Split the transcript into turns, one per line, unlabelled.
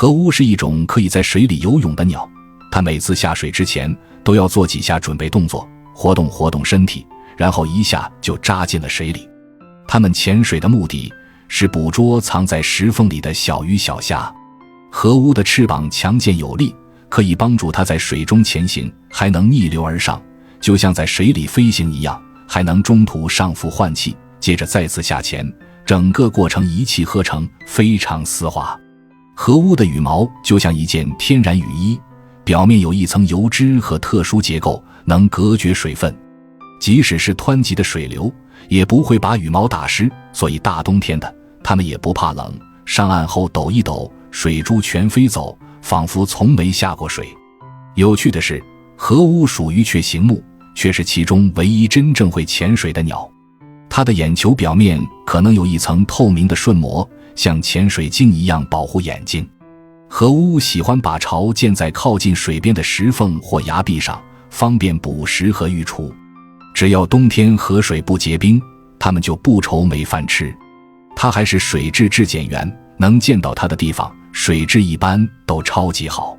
河乌是一种可以在水里游泳的鸟，它每次下水之前都要做几下准备动作，活动活动身体，然后一下就扎进了水里。它们潜水的目的是捕捉藏在石缝里的小鱼小虾。河乌的翅膀强健有力，可以帮助它在水中前行，还能逆流而上，就像在水里飞行一样，还能中途上浮换气，接着再次下潜，整个过程一气呵成，非常丝滑。河乌的羽毛就像一件天然雨衣，表面有一层油脂和特殊结构，能隔绝水分，即使是湍急的水流也不会把羽毛打湿，所以大冬天的它们也不怕冷，上岸后抖一抖，水珠全飞走，仿佛从没下过水。有趣的是，河乌属于雀形目，却是其中唯一真正会潜水的鸟。它的眼球表面可能有一层透明的瞬膜，像潜水镜一样保护眼睛。河乌喜欢把巢建在靠近水边的石缝或崖壁上，方便捕食和御厨。只要冬天河水不结冰，它们就不愁没饭吃。它还是水质质检员，能见到它的地方水质一般都超级好。